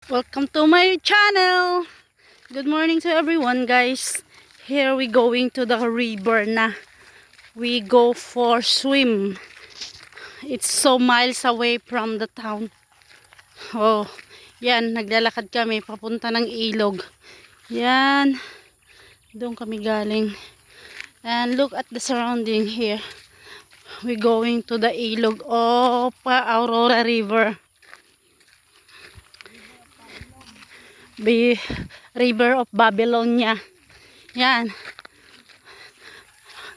Welcome to my channel. Good morning to everyone, guys. Here we going to the river na. We go for swim. It's so miles away from the town. Oh, yan, naglalakad kami papunta ng ilog. Yan, doon kami galing. And look at the surrounding here. We going to the ilog of Aurora River. River of Babylonia. Yan.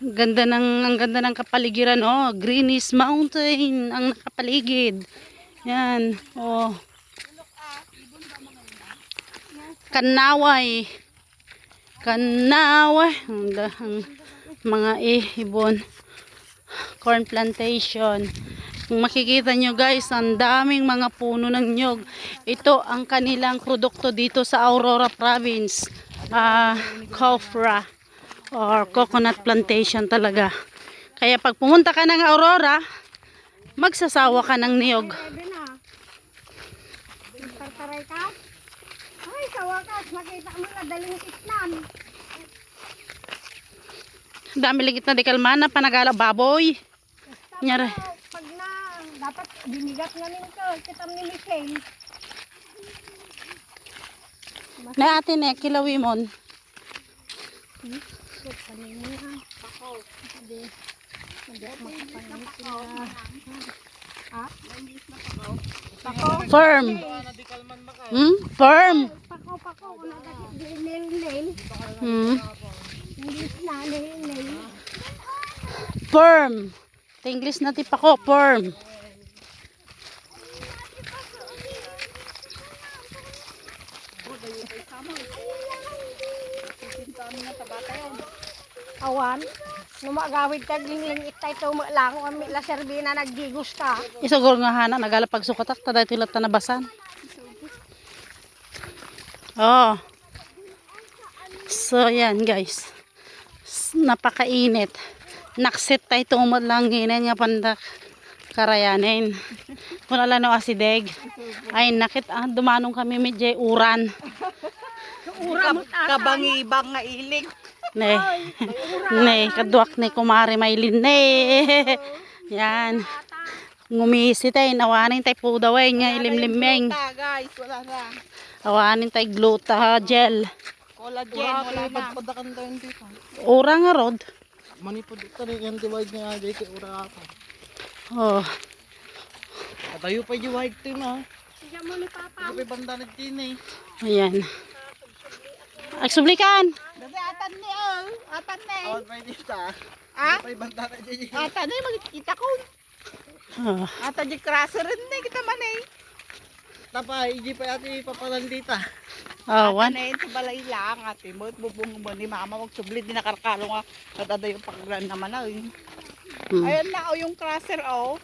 Ang ganda ng kapaligiran, oh. Greenish Mountain ang nakapaligid. Yan, oh. Kanaway. Kanaway. Ang mga ibon. Corn plantation. Kung makikita nyo, guys, ang daming mga puno ng nyog. Ito ang kanilang produkto dito sa Aurora Province. Cofra or coconut plantation talaga. Kaya pag pumunta ka ng Aurora, magsasawa ka ng niyog. Tartaray ka? Ay, sa wakas, makita mo na daling islam. Dami ligit na di kalmana, panagala baboy. Nyari. Pag na, dapat binigat nga nito, kitam ni Michelle. Na atin kilawimon. Firm. Firm. Pako, wala dati nail. English na, nail. Firm. English na tip ako, firm. Awan, numagawid tag lingling itay to lang kami la serbina nagdigos ka. Isugor nga hana nagala pagsukatak taday tilat tanabasan. Oh. So yan, guys. Napakainit. Naksit tayo tumod lang ginin nga pandak karayanin. Kung ala no asideg. Ay nakit dumanong kami medyo uran. Kabangibang nga ilig. Ne, kaduak ni kumari Maylin ne. Yan. Ngumisi tayo, awanin tayo pudaway nga ilimlimeng. Guys, wala na. Awanin tayo gluta gel. Collagen, wala na. Ura nga rod. Manipod ito rin yung divide niya dahil kay ura ako. Oh. Atayo pa yung white team ha. Siya mo ni Papa. Kapag banda nagtin eh. Ayan. Agsublikan. Dati atan ni oh. Atan ni. Awag pa dito ha. Ah? Kapag banda na dyan. Atan ni magkita ko. Oh. Atan di crosser rin ni kita man eh. Tapa, hindi pa yata ipapalan dito. Oh, Atan one. na yun sa balay lang ate. Bubong mo ni mama magsublit din nakarkalo nga. Kadada yung pagran naman na. Hmm. Ayun na oh yung crosser oh.